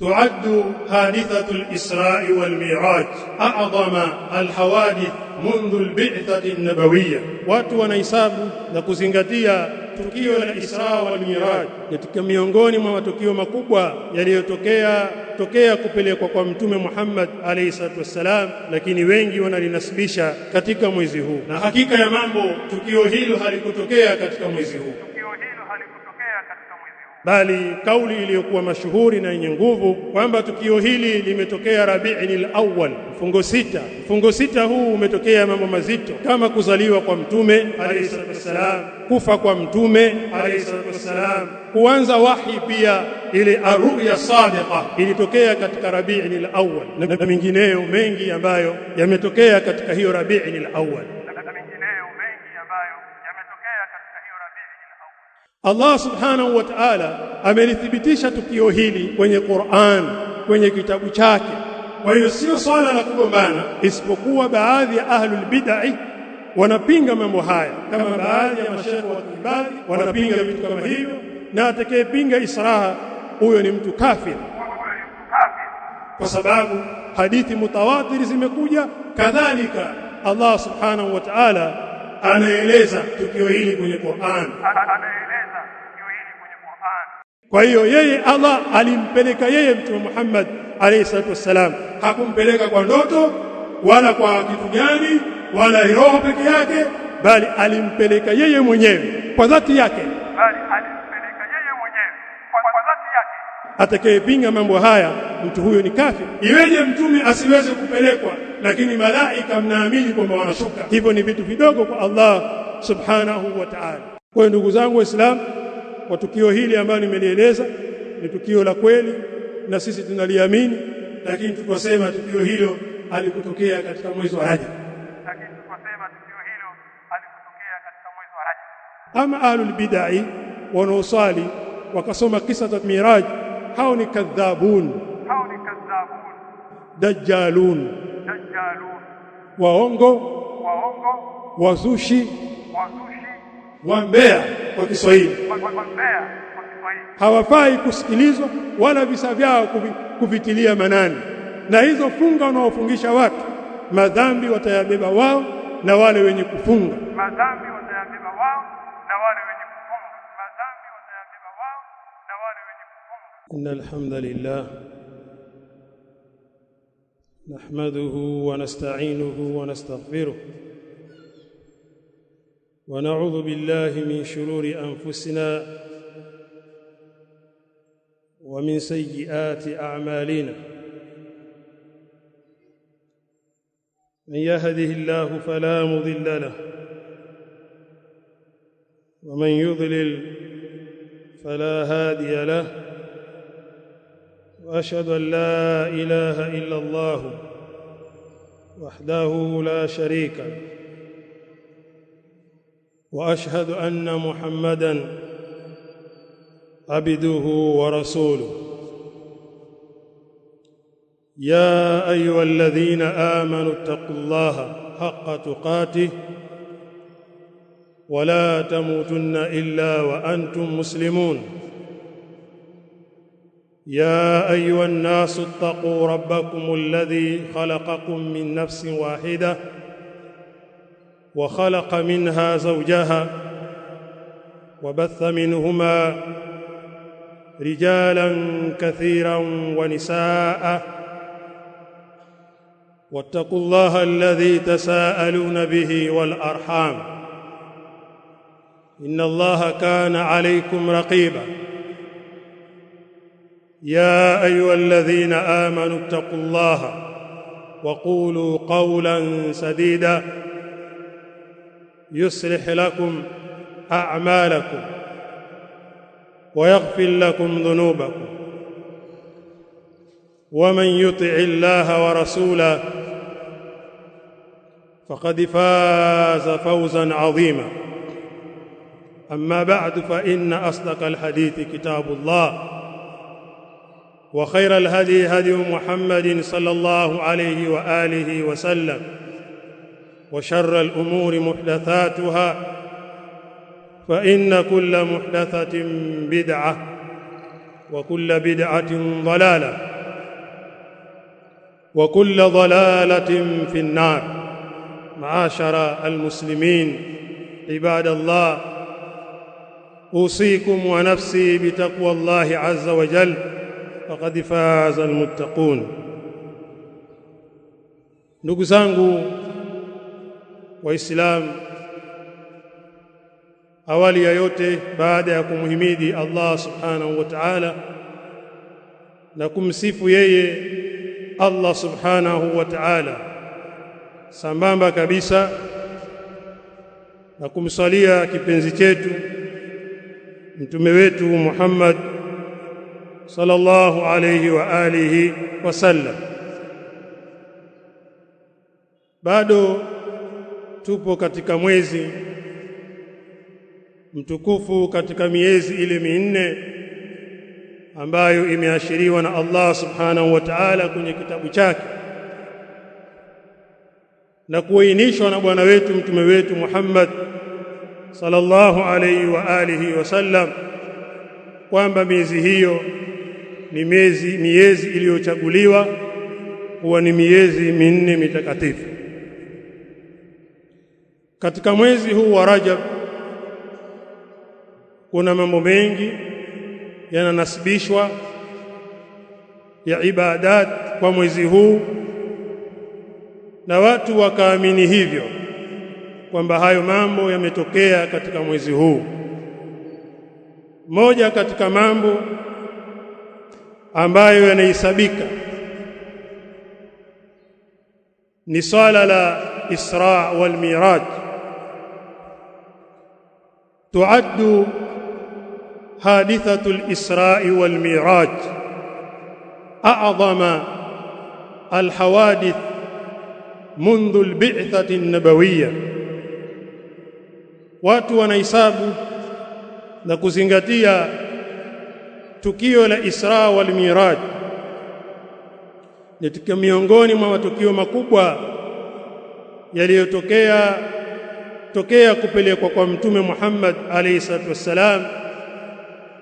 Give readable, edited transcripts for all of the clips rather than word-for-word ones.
تعد حادثة الإسراء والمعراج أعظم الحوادث منذ البعثة النبوية. watu wanahesabu na kuzingatia tukio la Isra wal Miraj katika miongoni mwa matukio makubwa yaliyotokea kupelekwa kwa Mtume Muhammad alayhi salatu wassalam, lakini wengi wanalinasibisha katika mwezi huu, na hakika ya mambo tukio hilo halikutokea katika mwezi huu, bali kauli iliyokuwa mashuhuri na yenye nguvu kwamba tukio hili limetokea Rabiul Awwal, mfungo sita. Huu umetokea mambo mazito kama kuzaliwa kwa Mtume alayhi salatu wassalam, kufa kwa Mtume alayhi salatu wassalam, kuanza wahi. Pia ile arruya sadiqa ilitokea katika Rabiul Awwal na mengineyo mengi ambayo yametokea katika hiyo Rabiul Awwal. Allah subhanahu wa ta'ala amelithibitisha tukio hili kwenye Qur'an, kwenye kitabu chake. Kwa hiyo sio swala la kugombana, isipokuwa baadhi ya ahlul bid'ah wanapinga mambo haya, kama baadhi ya mashaikh wa kibali wanapinga vitu kama hivyo, na atakayepinga Isra huyo ni mtu kafir, kwa sababu hadithi mutawatir zimekuja. Kadhalika Allah subhanahu wa ta'ala anaeleza tukio hili kwenye Qur'an. Kwa hiyo yeye Allah alimpeleka yeye Mtume Muhammad alayhi salatu wassalam, hakumpeleka kwa ndoto wala kwa kitu gani wala roho peke yake, bali alimpeleka yeye mwenyewe kwa dhati yake. Atakayepinga mambo haya, mtu huyo ni kafir. Iweje mtume asiweze kupelekwa lakini malaika mnaamini kwamba wanashuka? Hivyo ni vitu vidogo kwa Allah subhanahu wa ta'ala. Kwa hiyo ndugu zangu Waislamu, kwa tukio hili ambalo nimelieleza ni tukio la kweli na sisi tunaliamini, lakini tukosema tukio hilo alikutokea katika mwezi wa Rajab. Ama ahlul bid'ah wanaosali wakasoma kisa cha Miraj, hao ni kadhabun, dajjalun, waongo, wazushi, wambea kwa Kiswahili. Hawafai kusikilizwa wala visa vyao kuvitilia manani, na hizo funga wanaofungisha watu, madhambi watayabeba wao na wale wenye kufunga. Innal hamdalillah nahmaduhu wa nasta'inuhu wa nastaghfiruh wa na'udhu billahi min shururi anfusina wa min sayyiati a'malina. Man yahdihillahu fala mudilla lahu wa man yudlil fala hadiya lahu. وأشهد أن لا إله إلا الله وحده لا شريك له وأشهد أن محمدًا عبده ورسوله. يا أيها الذين آمنوا اتقوا الله حق تقاته ولا تموتن إلا وأنتم مسلمون. يا أيها الناس اتقوا ربكم الذي خلقكم من نفس واحدة وخلق منها زوجها وبث منهما رجالا كثيرا ونساء واتقوا الله الذي تساءلون به والأرحام إن الله كان عليكم رقيبا. يا أيها الذين آمنوا اتقوا الله وقولوا قولا سديدا يصلح لكم أعمالكم ويغفر لكم ذنوبكم ومن يطع الله ورسوله فقد فاز فوزا عظيما. أما بعد، فإن أصدق الحديث كتاب الله وخير الهدي هدي محمد صلى الله عليه وآله وسلم وشر الأمور محدثاتها فإن كل محدثة بدعة وكل بدعة ضلالة وكل ضلالة في النار. معاشر المسلمين عباد الله، أوصيكم ونفسي بتقوى الله عز وجل، فقد فاز المتقون. Ndugu zangu Waislamu, awali ya yote, baada ya kumhimidi Allah subhanahu wa ta'ala na kumsifu yeye Allah subhanahu wa ta'ala, sambamba kabisa na kumsalia kipenzi chetu mtume wetu Muhammad sallallahu alayhi wa alihi wasallam, bado tupo katika mwezi mtukufu katika miezi ile minne ambayo imeashiriwa na Allah subhanahu wa ta'ala kwenye kitabu chake na kuainishwa na bwana wetu mtume wetu Muhammad sallallahu alayhi wa alihi wasallam, kwamba miezi hiyo ni miezi iliyochaguliwa kuwa ni miezi minne mitakatifu. Katika mwezi huu wa Rajab kuna mambo mengi yananasibishwa ya ibadat kwa mwezi huu, na watu wakaamini hivyo kwamba hayo mambo yametokea katika mwezi huu. Moja katika mambo ambayo yanahesabika ni swala la Isra wal Miraj. تعد حادثة الإسراء والميراج أعظم الحوادث منذ البعثة النبوية. watu wanahesabu na kuzingatia tukio la Isra wal Miraj ni tukio miongoni mwa matukio makubwa yaliyotokea kupelekwa kwa mtume Muhammad alayhi salatu wassalam,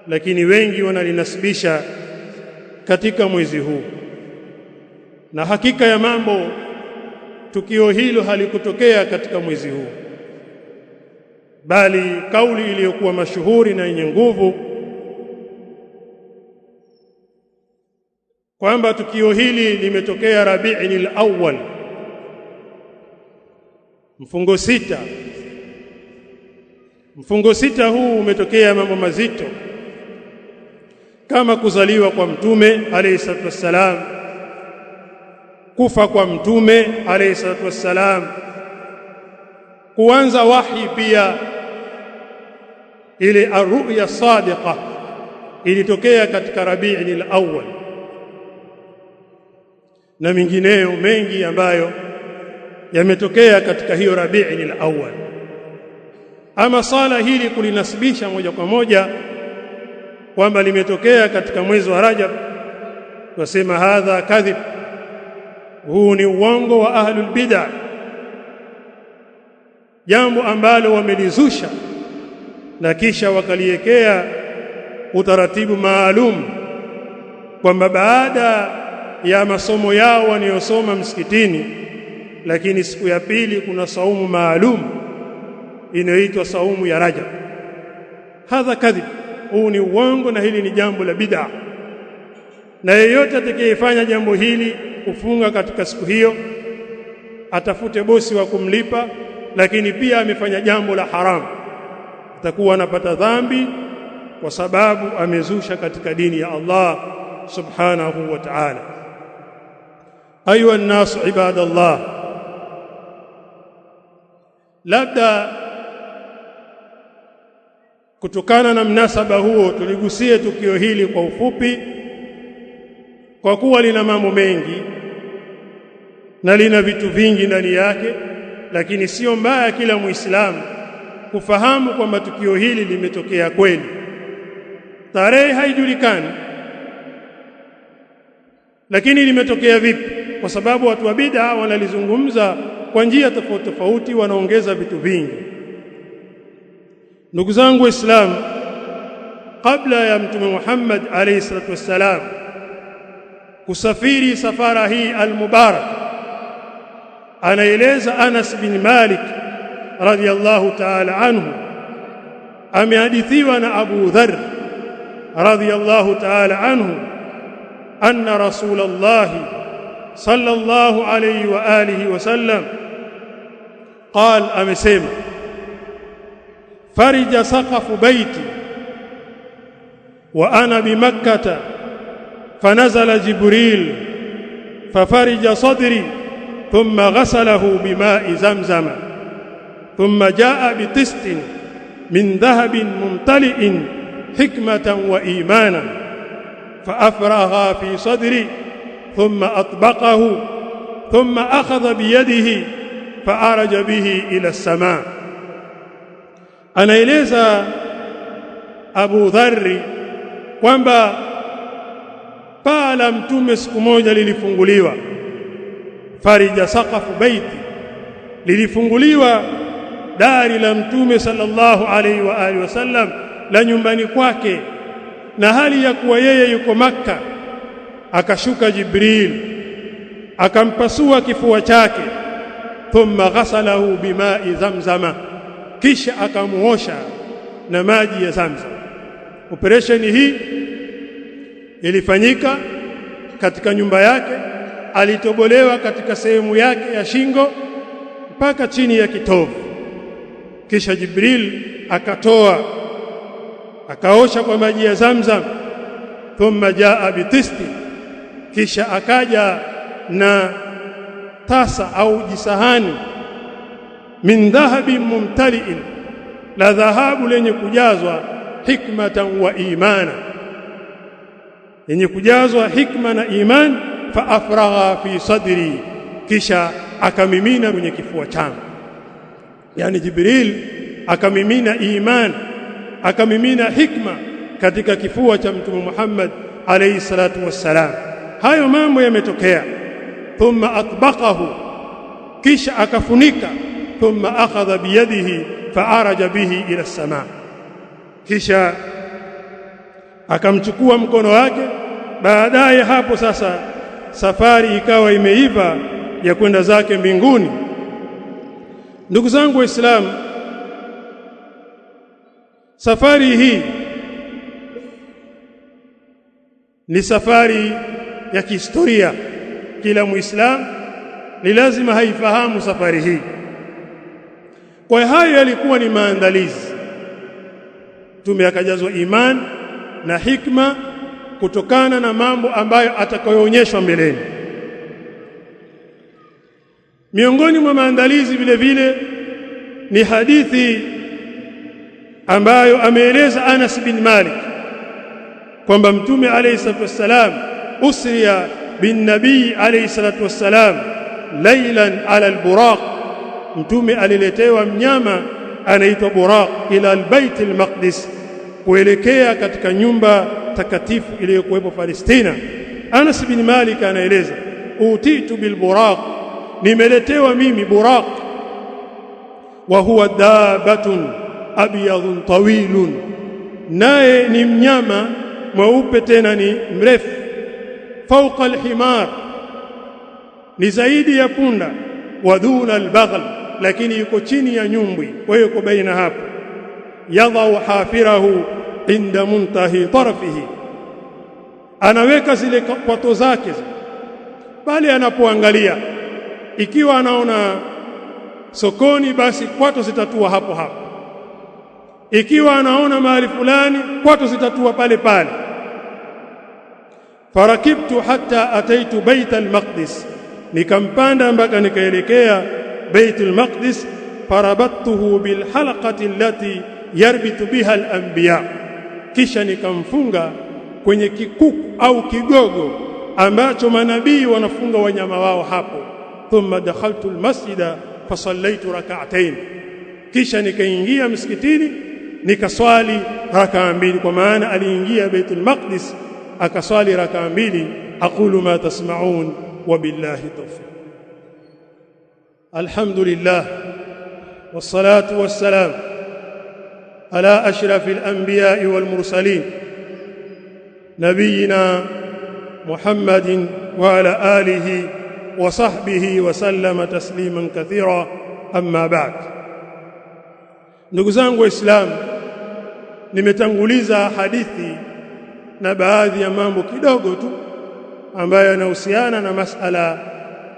lakini wengi wanalinasibisha katika mwezi huu. Na hakika ya mambo, tukio hilo halikutokea katika mwezi huu, bali kauli iliyokuwa mashuhuri na yenye nguvu kwamba tukio hili limetokea Rabi'il Awwal, mfungo sita. Mfungo sita huu umetokea mambo mazito kama kuzaliwa kwa mtume alayhi salatu wassalam, kufa kwa mtume alayhi salatu wassalam, kuanza wahi pia. Ile arruya sadiqa ilitokea katika Rabi'il Awwal na mingineyo mengi ambayo yametokea katika hiyo Rabi'il Awwal. Ama sala hili kulinasibisha moja kwa moja kwamba limetokea katika mwezi wa Rajab, wasema hadha kadhib, huu ni uongo wa ahlul bid'ah, jambo ambalo wamelizusha na kisha wakaliwekea utaratibu maalum kwamba baada ya masomo yao wanayosoma msikitini, lakini siku ya pili kuna saumu maalum inayoitwa saumu ya Rajab. Hadha kadhib, huu ni uongo na hili ni jambo la bid'a, na yeyote atakayefanya jambo hili kufunga katika siku hiyo atafute bosi wa kumlipa, lakini pia amefanya jambo la haramu, atakuwa anapata dhambi kwa sababu amezusha katika dini ya Allah subhanahu wa ta'ala. Ayuha an-nas ibadallah, labda kutokana na mnasaba huo tuligusie tukio hili kwa ufupi, kwa kuwa lina mambo mengi na lina vitu vingi ndani yake, lakini sio mbaya kila Muislamu kufahamu kwamba tukio hili limetokea kweli. Tarehe haijulikani, lakini limetokea vipi? Kwa sababu watu wa bid'a wanalizungumza kwa njia tofauti tofauti, wanaongeza vitu vingi. Ndugu zangu Waislamu, kabla ya Mtume Muhammad alayhi salatu wassalam kusafiri safara hii al-mubarak. Anaeleza Anas bin Malik radiyallahu ta'ala anhu, amehadithiwa na Abu Dharr radiyallahu ta'ala anhu, anna Rasulullah sallallahu alayhi wa alihi wa sallam قال amesema farija saqafu baiti wa ana bimakkah fanazala Jibril fafarija sadri thumma ghasalahu bima'i zamzam thumma jaa bitistin min dhahabin mumtali'in hikmatan wa imanan faafragha fi sadri thumma atbaqahu thumma akhadha biyadihi faaraja bihi ila as-samaa. Anaeleza Abu Dharri kwamba paa la Mtume siku moja lilifunguliwa, farija saqafu baiti, lilifunguliwa dari la Mtume sallallahu alaihi wa alihi wasallam la nyumbani kwake, na hali ya kuwa yeye yuko Makka. Akashuka Jibril akampasua kifua chake, thumma ghasalahu bima'i zamzama, kisha akamuosha na maji ya Zamzam. Operation hii ilifanyika katika nyumba yake, alitobolewa katika sehemu yake ya shingo mpaka chini ya kitovu, kisha Jibril akatoa akaosha kwa maji ya Zamzam. Thumma jaa bitisti, kisha akaja na tasa au jisahani min dhahabin mumtali'in, la dhahabu lenye kujazwa hikmatan wa imana, yenye kujazwa hikma na iman. Fa afragha fi sadri, kisha akamimina kwenye kifua changu. Yani Jibril akamimina iman, akamimina hikma katika kifua cha Mtume Muhammad alayhi salatu wassalam. Hayo mambo yametokea. Thumma atbaqahu, kisha akafunika. Thumma akhadha biyadihi faaraja bihi ila as-samaa, kisha akamchukua mkono wake. Baadaye hapo sasa safari ikawa imeiva ya kwenda zake mbinguni. Ndugu zangu Waislamu, safari hii ni safari ya kihistoria. Kila Muislamu ni lazima haifahamu safari hii. Kwa hayo yalikuwa ni maandalizi. Mtume akajazwa iman na hikma kutokana na mambo ambayo atakayoonyeshwa mbeleni. Miongoni mwa maandalizi vile vile ni hadithi ambayo ameeleza Anas bin Malik kwamba Mtume alayhi salatu wassalam usriya bin nabii alayhi salatu wassalam laylan ala al-buraq. Mtume aliletewa mnyama anaitwa buraq ila al-bait al-maqdis, kuelekea katika nyumba takatifu iliyokuwepo Palestina. Anas bin Malik anaeleza utitu bil buraq, nimeletewa mimi buraq, wa huwa dabatun abyadun tawilun, naye ni mnyama mweupe tena ni mrefu. Fauqa al-himar, ni zaidi ya punda. Wa duna al-baghl, lakini yuko chini ya nyumbwi, kwa hiyo yuko baina hapo. Yadhau hafirahu inda muntahi tarfihi, anaweka zile kwato zake pale anapoangalia. Ikiwa anaona sokoni, basi kwato zitatua hapo hapo. Ikiwa anaona mahali fulani, kwato zitatua pale pale. Farakibtu hatta ataitu bait al-maqdis, nikampanda mpaka nikaelekea bait al-maqdis. Farabattuhu bil halaqati allati yarbitu biha al-anbiya, kisha nikamfunga kwenye kikuku au kigogo ambacho manabii wanafunga wanyama wao hapo. Thumma dakhaltu al-masjida fasallaitu rak'atayn, kisha nikaingia msikitini nikaswali rakaa mbili, kwa maana aliingia Baitul Maqdis akaswali rakaa mbili. Aqulu ma tasma'un wa billahi tawfiq. Alhamdulillah wassalatu wassalam على أشرف الأنبياء والمرسلين نبينا محمد وعلى آله وصحبه وسلم تسليما كثيرا. أما بعد. Ndugu zangu Waislamu, nimetanguliza hadithi na baadhi ya mambo kidogo tu ambayo yanahusiana na masala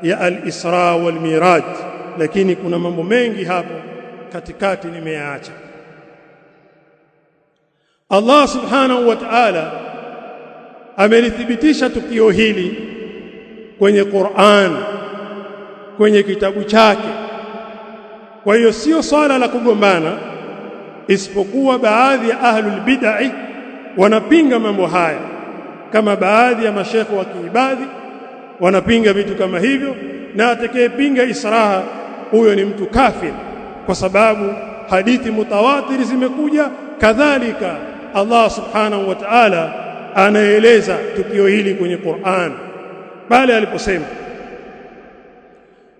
ya al-Isra wal Miraj, lakini kuna mambo mengi hapo katikati nimeyaacha. Allah subhanahu wa ta'ala amelithibitisha tukio hili kwenye Qur'an, kwenye kitabu chake. Kwa hiyo sio swala la kugombana, isipokuwa baadhi ya ahlul bid'ah wanapinga mambo haya, kama baadhi ya mashekhi wa kiibadhi wanapinga vitu kama hivyo, na atakayepinga Isra huyo ni mtu kafir, kwa sababu hadithi mutawatir zimekuja. Kadhalika Allah subhanahu wa ta'ala anaeleza tukio hili kwenye Qur'an pale aliposema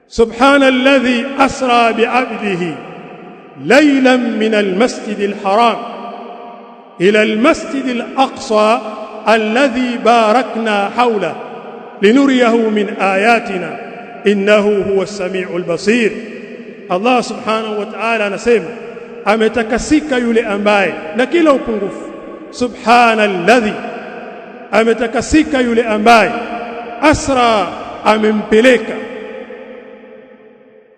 subhanalladhi asra bi'abdihi laylan min almasjidil haram ila almasjidil aqsa alladhi barakna hawla linuriyahu min ayatina innahu huwas samiul basir. Allah subhanahu wa ta'ala anasema ametakasika yule ambaye na kila upungufu. Subhanalladhi, ametakasika yule ambaye asra, amempeleka,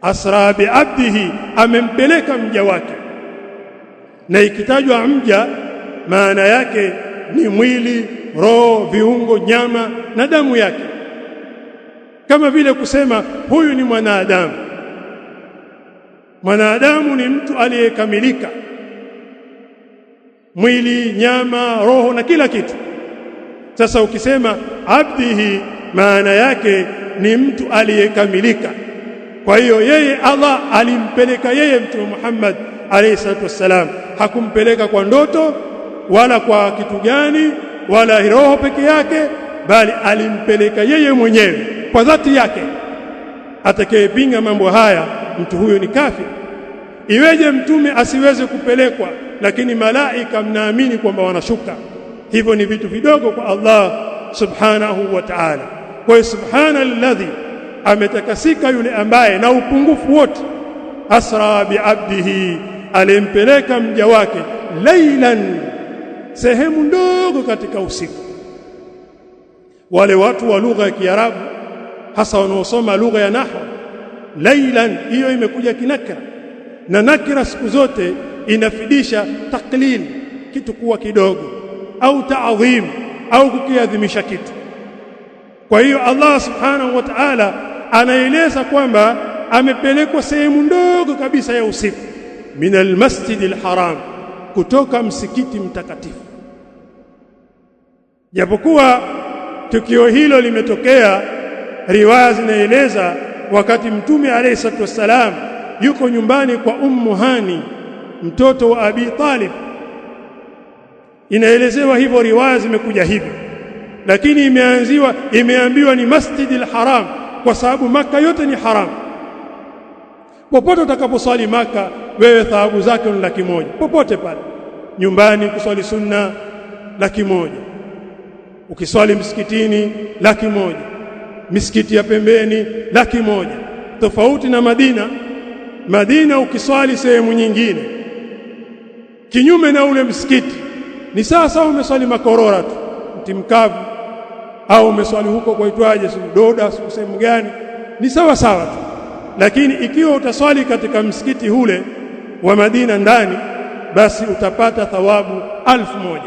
asra bi'abdihi, amempeleka mja wake. Na ikitajwa mja maana yake ni mwili, roho, viungo, nyama na damu yake, kama vile kusema huyu ni mwanadamu. Mwanadamu ni mtu aliyekamilika, mwili, nyama, roho na kila kitu. Sasa ukisema abdihi, maana yake ni mtu aliyekamilika. Kwa hiyo yeye Allah alimpeleka yeye Mtume Muhammad alayhi salatu wassalam, hakumpeleka kwa ndoto wala kwa kitu gani wala roho peke yake, bali alimpeleka yeye mwenyewe kwa dhati yake. Atakayepinga mambo haya, mtu huyo ni kafir. Iweje mtume asiweze kupelekwa lakini malaika mnaamini kwamba wanashuka? Hivyo ni vitu vidogo kwa Allah subhanahu wa ta'ala. Kwa hiyo subhanalladhi, ametakasika yule ambaye na upungufu wote, asra bi'abdihi, alimpeleka mja wake, laylan, sehemu ndogo katika usiku. Wale watu wa lugha ya Kiarabu hasa wanaosoma lugha ya nahwu, laylan hiyo imekuja kinakra, na nakira siku zote inafidisha taklil, kitu kuwa kidogo, au ta'dhim, au kukiadhimisha kitu. Kwa hiyo Allah subhanahu wa ta'ala anaeleza kwamba amepelekwa sehemu ndogo kabisa ya usiku, min almasjidil haram, kutoka msikiti mtakatifu. Japokuwa tukio hilo limetokea, riwaya zinaeleza wakati Mtume alayhi salatu wassalam yuko nyumbani kwa Ummu Hani, mtoto wa Abi Talib. Inaelezewa hivyo, riwaya zimekuja hivyo, lakini imeambiwa ni Masjidil Haram kwa sababu Maka yote ni haram. Popote utakaposwali Maka, wewe thawabu zake ni 100,000 popote pale. Nyumbani kuswali sunna 100,000, ukiswali msikitini 100,000, misikiti ya pembeni 100,000. Tofauti na Madina. Madina ukiswali sehemu nyingine kinyume na ule msikiti ni sawa umeswali Makorora tu, Mtimkavu, au umeswali huko kwa itwaje, Doda, sehemu gani, ni sawa tu. Lakini ikiwa utaswali katika msikiti ule wa Madina ndani, basi utapata thawabu 1,000.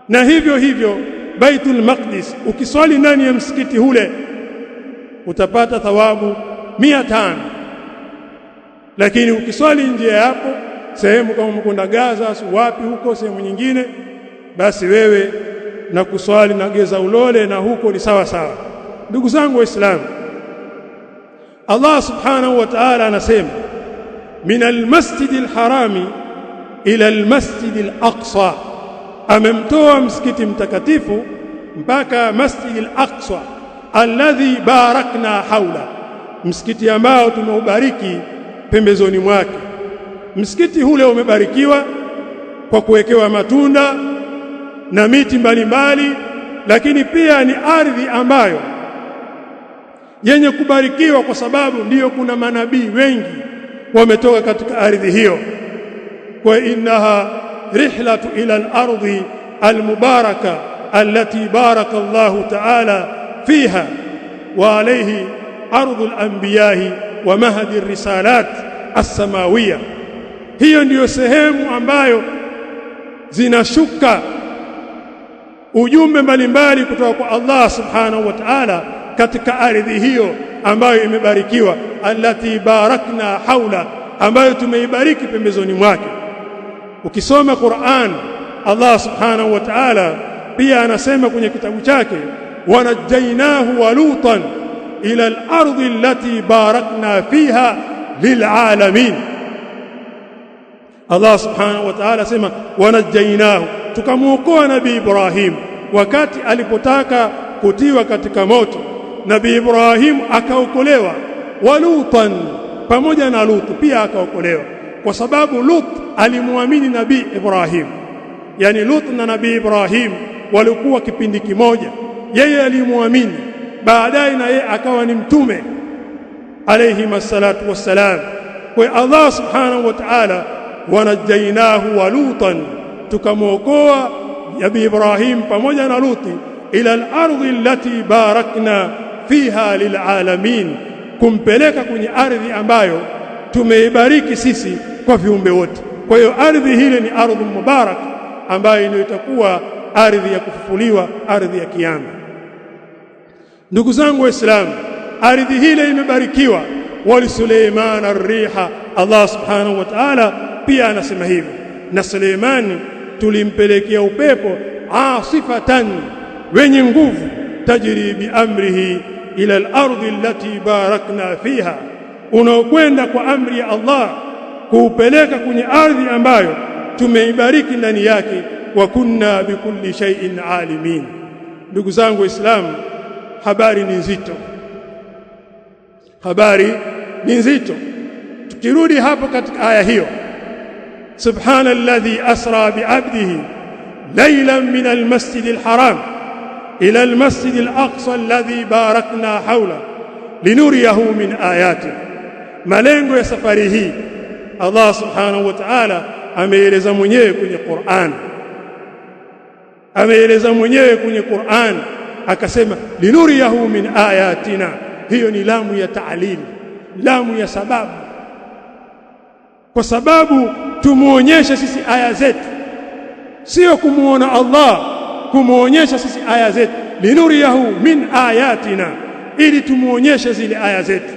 Na hivyo Baitul Maqdis, ukiswali ndani ya msikiti ule utapata thawabu 500. Lakini ukiswali nje hapo, sehemu kama mkunda Gaza, wapi huko, sehemu nyingine, basi wewe na kuswali na Geza Ulole na huko ni sawa. Ndugu zangu Waislamu, Allah subhanahu wa ta'ala anasema min almasjidil harami ila almasjidil aqsa, amemtoa msikiti mtakatifu mpaka Masjidil Aqsa alladhi barakna haula, msikiti ambao tumeubariki pembezoni mwake. Msikiti ule umebarikiwa kwa kuwekewa matunda na miti mbalimbali, lakini pia ni ardhi ambayo yenye kubarikiwa, kwa sababu ndiyo kuna manabii wengi wametoka katika ardhi hiyo. Kwa innaha rihlatu ila al-ardi al-mubaraka allati baraka Allahu ta'ala fiha wa alayhi ardu al-anbiya'i wa mahdi ar-risalat as-samawiyya. Hiyo ndiyo sehemu ambayo zinashuka ujumbe mbalimbali kutoka kwa Allah subhanahu wa ta'ala katika ardhi hiyo ambayo imebarikiwa, allati barakna haula, ambayo tumeibariki pembezoni mwake. Ukisoma Qur'an, Allah subhanahu wa ta'ala pia anasema kwenye kitabu chake, wanajjainahu wa lutan ila al-ardi allati barakna fiha lil'alamin. Allah subhanahu wa ta'ala sema wanajjainahu, tukamuokoa Nabii Ibrahim wakati alipotaka kutiwa katika moto. Nabii Ibrahim akaokolewa, wa Lutan, pamoja na Lut pia akaokolewa, kwa sababu Lut alimwamini Nabii Ibrahim. Yani Lut na Nabii Ibrahim walikuwa kipindi kimoja. Yeye alimwamini, baadaye na yeye akawa ni mtume alayhi massalatu wassalam. Kwa Allah subhanahu wa ta'ala, wanajjainahu wa Lutan, tukamwokoa Nabii Ibrahim pamoja na Luti ila al-ardi allati barakna fiha lil'alamin, kumpeleka kwenye ardhi ambayo tumeibariki sisi kwa viumbe wote. Kwa hiyo ardhi hile ni ardhi mubarak, ambayo ndio itakuwa ardhi ya kufufuliwa, ardhi ya kiyama. Ndugu zangu Waislamu, ardhi hile imebarikiwa. Wali Suleiman ar-riha, Allah subhanahu wa ta'ala pia anasema hivyo, na Suleimani tulimpelekea upepo asifatan, wenye nguvu, tajri bi amrihi ila al-ardi allati barakna fiha, unaokwenda kwa amri ya Allah kuupeleka kwenye ardhi ambayo tumeibariki ndani yake. Wa kunna bikulli shay'in alimin. Ndugu zangu Waislamu, habari ni nzito, habari ni nzito. Tukirudi hapo katika aya hiyo, subhanalladhi asra bi'abdihi laylan min al-masjidil haram ila al-masjidil aqsa alladhi barakna hawla linuriyahu min ayati. Malengo ya safari hii Allah subhanahu wa ta'ala ameeleza mwenyewe kwenye Qur'an, ameeleza mwenyewe kwenye Qur'an akasema linuriyahu min ayatina. Hiyo ni lamu ya ta'lil, lamu ya sababu, kwa sababu tumuonyeshe sisi aya zetu, sio kumuona Allah, kumuonyesha sisi aya zetu. Linuriyahu min ayatina, ili tumuonyeshe zile aya zetu.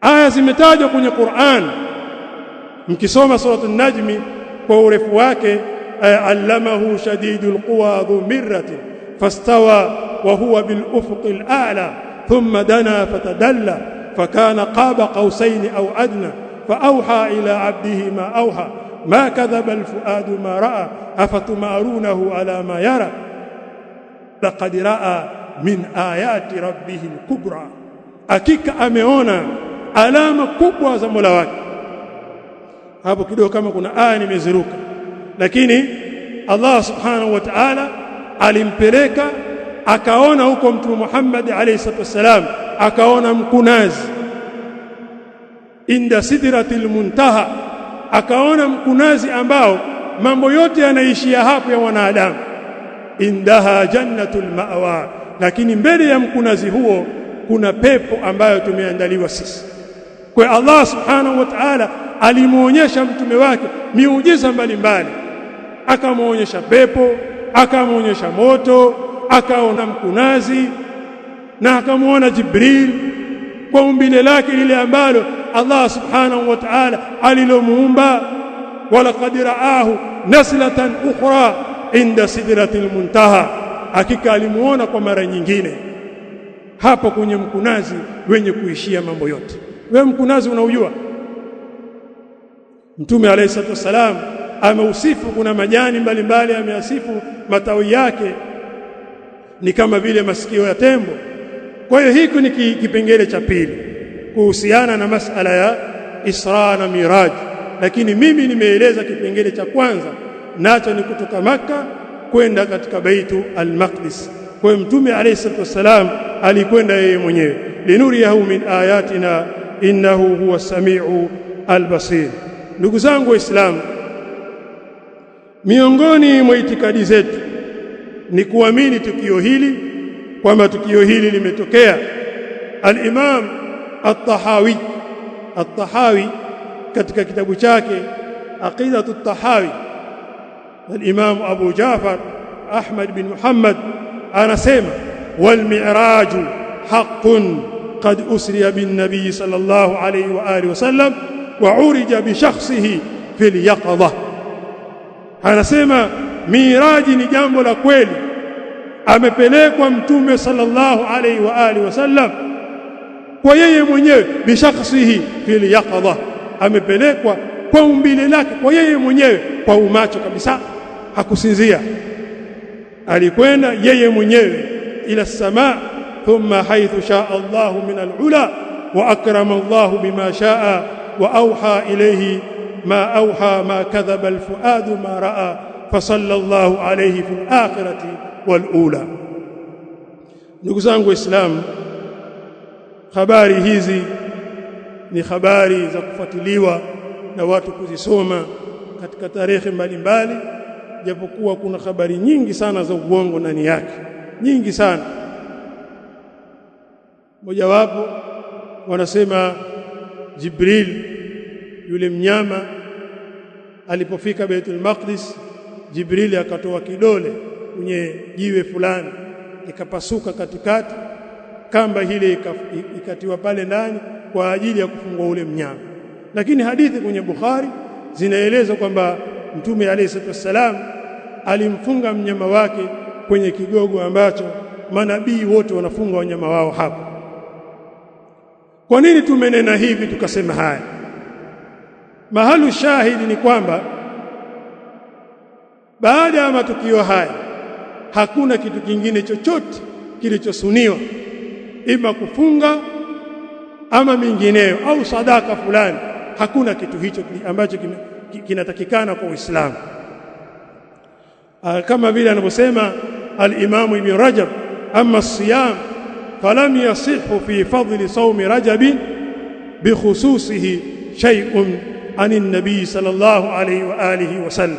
Aya zimetajwa kwenye Qur'an. Mkisoma suratul Najmi kwa urefu wake, allamahu shadidul quwa dhu mirratin fastawa wa huwa bil ufuqil a'la thumma dana fatadalla fakana qaba qausaini aw adna faawha ila 'abdihi ma awha ma kadhaba al fuadu ma ra'a afatumarunahu ala ma yara laqad ra'a min ayati rabbih al kubra. Hakika ameona alama kubwa za Mola wake. Hapo kidogo kama kuna aya nimeziruka, lakini Allah subhanahu wa ta'ala alimpeleka, akaona huko Mtume Muhammad alayhi salatu wasalam, akaona mkunazi inda sidratil muntaha, akaona mkunazi ambao mambo yote yanaishia hapo ya wanadamu. Indaha jannatul ma'wa, lakini mbele ya mkunazi huo kuna pepo ambayo tumeandaliwa sisi. Kwa Allah subhanahu wa ta'ala alimuonyesha mtume wake miujiza mbalimbali, akamuonyesha pepo, akamuonyesha moto, akaona mkunazi, na akamuona Jibril kwa umbile lake ile ambalo Allah subhanahu wa ta'ala alilomuumba. Walaqad ra'ahu naslatan ukhra inda sidratil muntaha, hakika alimuona kwa mara nyingine hapo kwenye mkunazi wenye kuishia mambo yote. Wewe mkunazi unaujua? Mtume alayhi salatu wasalam ameusifu, kuna majani mbalimbali ameasifu matawi yake ni kama vile masikio ya tembo. Kwa hiyo hiki ni kipengele cha pili kuhusiana na masala ya Isra na Miraj, lakini mimi nimeeleza kipengele cha kwanza, nacho ni kutoka Makka kwenda katika Baitul Maqdis. Kwa Mtume alayhi salatu wassalam alikwenda yeye mwenyewe. Linuriyahu min ayatina innahu huwa samiu albasir. Ndugu zangu Waislamu, miongoni mwa itikadi zetu ni kuamini tukio hili, kwamba tukio hili limetokea. Al-Imam At-Tahawi katika kitabu chake Aqidatu At-Tahawi, al-Imam Abu Ja'far Ahmad bin Muhammad anasema, wal mi'raju haqqun qad usriya bin nabiy sallallahu alayhi wa alihi wasallam wa urija bi shakhsihi fil yaqadha. Anasema miraji ni jambo la kweli, amepelekwa Mtume sallallahu alayhi wa alihi wasallam kwa yeye mwenyewe, bi shakhsihi fil yaqadha, amepelekwa kwa umbile lake, kwa yeye mwenyewe, kwa umacho kabisa, hakusinzia. Alikwenda yeye mwenyewe ila samaa, thumma haythu shaa Allahu min al-ula wa akrama Allahu bima shaa wa awha ilayhi ma awha ma kadhaba al-fuadu ma raa fasallallahu alayhi fil akhirati wal ula. Ndugu zangu Waislamu, habari hizi ni habari za kufuatiliwa na watu kuzisoma katika tarehe mbalimbali, japokuwa kuna habari nyingi sana za uongo ndani yake, nyingi sana. Mojawapo wanasema Jibril, yule mnyama, alipofika Baitul Maqdis, Jibril akatoa kidole kwenye jiwe fulani, ikapasuka katikati, kamba ile ikatiwa pale ndani kwa ajili ya kufungua ule mnyama. Lakini hadithi kwenye Bukhari zinaeleza kwamba Mtume alayhi salatu wassalam alimfunga mnyama wake kwenye kigogo ambacho manabii wote wanafunga wanyama wao hapo. Kwa nini tumenena hivi tukasema haya? Mahalu shahidi ni kwamba baada ya matukio haya hakuna kitu kingine chochote kilichosuniwa, ima kufunga ama mingineyo au sadaka fulani. Hakuna kitu hicho ambacho kinatakikana kwa Uislamu. Kama vile anavyosema al-Imam Ibn Rajab, amma as-siyam falam yasihhu fi fadli sawmi Rajab bi khususihi shay'un anin nabii sallallahu alayhi wa alihi wasallam.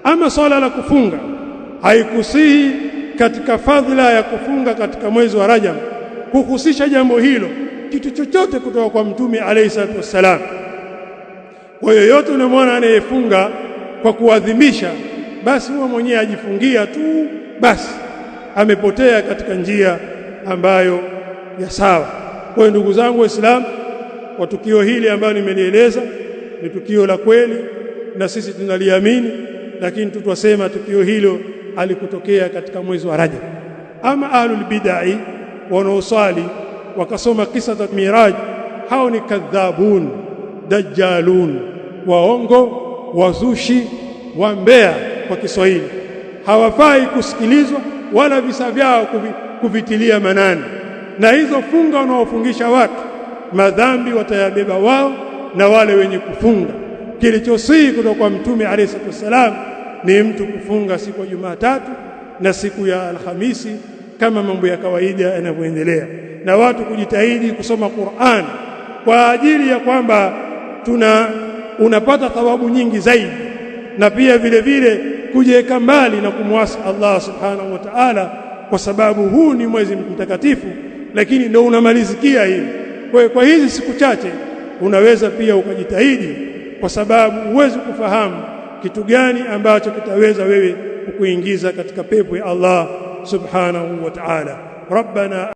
Ama swala la kufunga haikusihi katika fadhila ya kufunga katika mwezi wa Rajab kuhusisha jambo hilo kitu chochote kutoka kwa Mtume alayhi salatu wassalam. Kwa yoyote unamwona anayefunga kwa kuadhimisha, basi huwa mwenyewe ajifungia tu, basi amepotea katika njia ambayo ya sawa. Kwa hiyo ndugu zangu Waislamu, kwa tukio hili ambalo nimelieleza ni tukio la kweli na sisi tunaliamini, lakini tutwasema tukio hilo alikutokea katika mwezi wa Rajab. Ama ahlul bid'ah wanaosali wakasoma kisa cha Miraj, hao ni kadhabun, dajjalun, waongo, wazushi, wambea kwa Kiswahili. Hawafai kusikilizwa wala visa vyao kuvitilia manani. Na hizo funga wanaofungisha watu, madhambi watayabeba wao na wale wenye kufunga. Kilichosihi kutoka kwa Mtume alayhi salatu wasalam ni mtu kufunga siku ya Jumatatu na siku ya Alhamisi kama mambo ya kawaida yanavyoendelea, na watu kujitahidi kusoma Qur'an kwa ajili ya kwamba unapata thawabu nyingi zaidi, na pia vile vile kujiweka mbali na kumwasi Allah subhanahu wa ta'ala, kwa sababu huu ni mwezi mtakatifu, lakini ndio unamalizikia hili. Kwa hizi siku chache unaweza pia ukajitahidi, kwa sababu huwezi kufahamu kitu gani ambacho kitaweza wewe kukuingiza katika pepo ya Allah subhanahu wa ta'ala. Rabbana